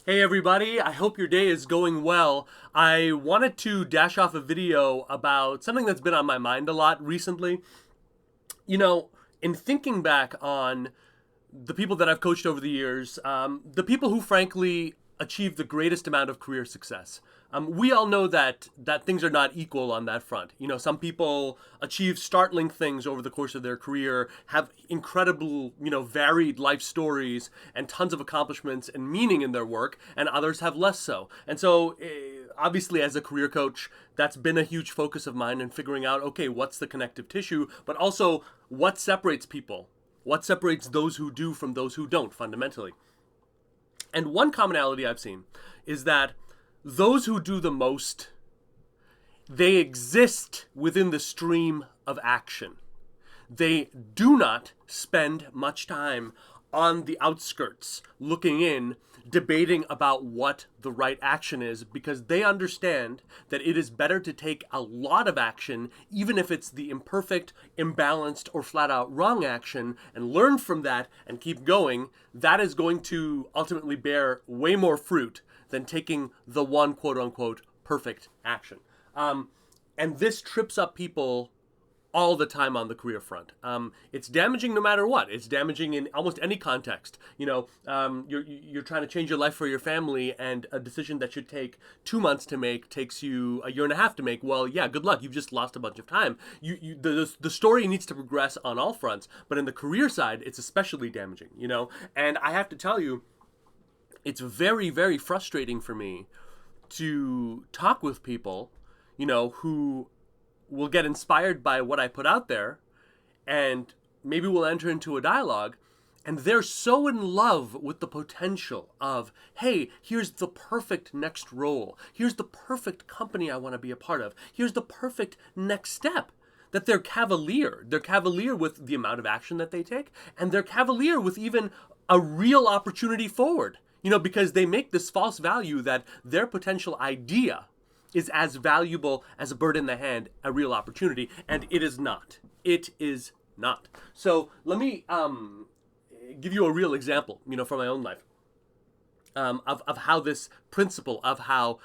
Hey everybody, I hope your day is going well. I wanted to dash off a video about something that's been on my mind a lot recently. You know, in thinking back on the people that I've coached over the years, the people who frankly achieve the greatest amount of career success. We all know that things are not equal on that front. You know, some people achieve startling things over the course of their career, have incredible, varied life stories and tons of accomplishments and meaning in their work, and others have less so. And so, obviously, as a career coach, that's been a huge focus of mine in figuring out, okay, what's the connective tissue, but also what separates people. What separates those who do from those who don't, fundamentally? And one commonality I've seen is that those who do the most, they exist within the stream of action. They do not spend much time on the outskirts, looking in, debating about what the right action is, because they understand that it is better to take a lot of action, even if it's the imperfect, imbalanced, or flat out wrong action, and learn from that and keep going. That is going to ultimately bear way more fruit than taking the one quote unquote perfect action. And this trips up people all the time on the career front. It's damaging no matter what. It's damaging in almost any context. You're trying to change your life for your family, and a decision that should take 2 months to make takes you a year and a half to make. Well, yeah, good luck. You've just lost a bunch of time. The story needs to progress on all fronts, but in the career side, it's especially damaging. And I have to tell you, it's very, very frustrating for me to talk with people, who will get inspired by what I put out there, and maybe we'll enter into a dialogue, and they're so in love with the potential of, hey, here's the perfect next role, here's the perfect company I want to be a part of, here's the perfect next step, that they're cavalier. They're cavalier with the amount of action that they take, and they're cavalier with even a real opportunity forward, because they make this false value that their potential idea is as valuable as a bird in the hand, a real opportunity, and it is not. It is not. So let me give you a real example, from my own life, of how this principle of how,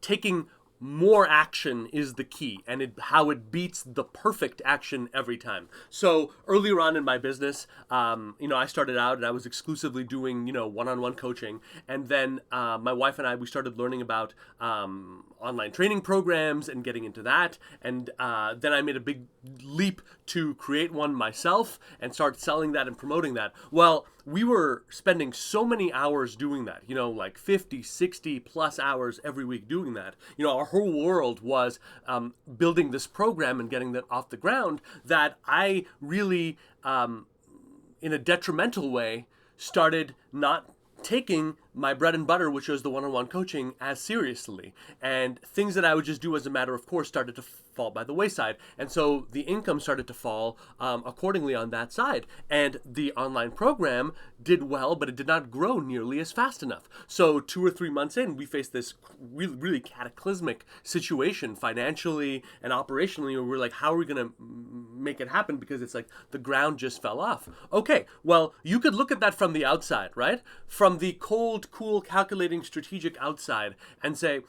taking more action is the key, and how it beats the perfect action every time. So earlier on in my business, I started out and I was exclusively doing, one-on-one coaching. And then my wife and I, we started learning about online training programs and getting into that. And then I made a big leap to create one myself and start selling that and promoting that. Well, we were spending so many hours doing that, like 50, 60 plus hours every week doing that. Our whole world was building this program and getting that off the ground, that I really, in a detrimental way, started not taking my bread and butter, which was the one-on-one coaching, as seriously. And things that I would just do as a matter of course started to fall by the wayside. And so the income started to fall accordingly on that side. And the online program did well, but it did not grow nearly as fast enough. So 2 or 3 months in, we faced this really, really cataclysmic situation financially and operationally, where we're like, how are we going to make it happen? Because it's like the ground just fell off. Okay, well, you could look at that from the outside, right? From the cold, cool, calculating, strategic outside, and say,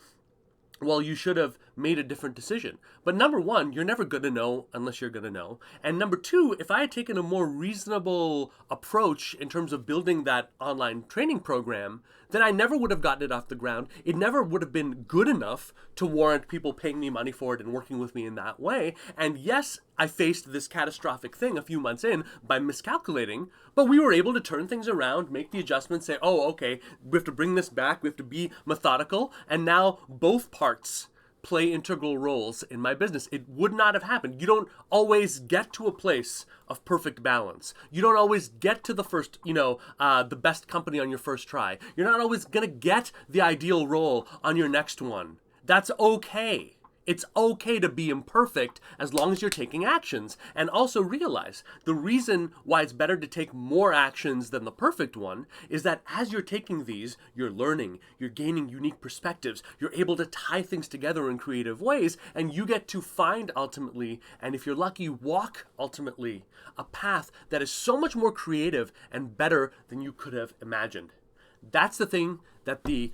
well, you should have made a different decision. But number one, you're never going to know unless you're going to know. And number two, if I had taken a more reasonable approach in terms of building that online training program, then I never would have gotten it off the ground. It never would have been good enough to warrant people paying me money for it and working with me in that way. And yes, I faced this catastrophic thing a few months in by miscalculating, but we were able to turn things around, make the adjustments, say, oh, okay, we have to bring this back, we have to be methodical, and now both parts play integral roles in my business. It would not have happened. You don't always get to a place of perfect balance. You don't always get to the first, the best company on your first try. You're not always going to get the ideal role on your next one. That's okay. It's okay to be imperfect as long as you're taking actions. And also realize the reason why it's better to take more actions than the perfect one is that as you're taking these, you're learning, you're gaining unique perspectives, you're able to tie things together in creative ways, and you get to find ultimately, and if you're lucky, walk ultimately, a path that is so much more creative and better than you could have imagined. That's the thing that the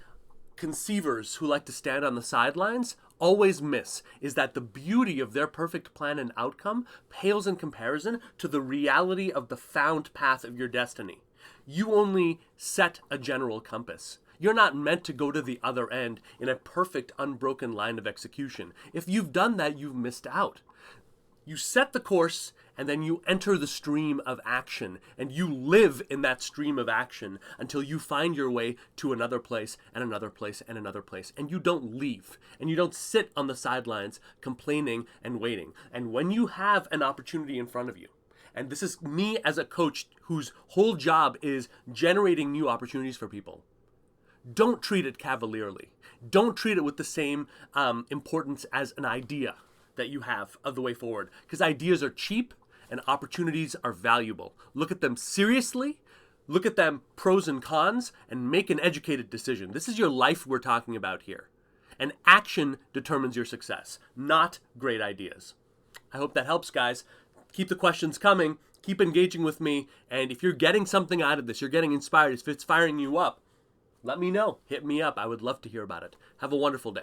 conceivers who like to stand on the sidelines always miss is that the beauty of their perfect plan and outcome pales in comparison to the reality of the found path of your destiny. You only set a general compass. You're not meant to go to the other end in a perfect, unbroken line of execution. If you've done that, you've missed out. You set the course, and then you enter the stream of action, and you live in that stream of action until you find your way to another place and another place and another place. And you don't leave, and you don't sit on the sidelines complaining and waiting. And when you have an opportunity in front of you, and this is me as a coach whose whole job is generating new opportunities for people, don't treat it cavalierly. Don't treat it with the same importance as an idea that you have of the way forward, because ideas are cheap and opportunities are valuable. Look at them seriously, look at them pros and cons, and make an educated decision. This is your life we're talking about here. And action determines your success, not great ideas. I hope that helps, guys. Keep the questions coming, keep engaging with me, and if you're getting something out of this, you're getting inspired, if it's firing you up, let me know. Hit me up. I would love to hear about it. Have a wonderful day.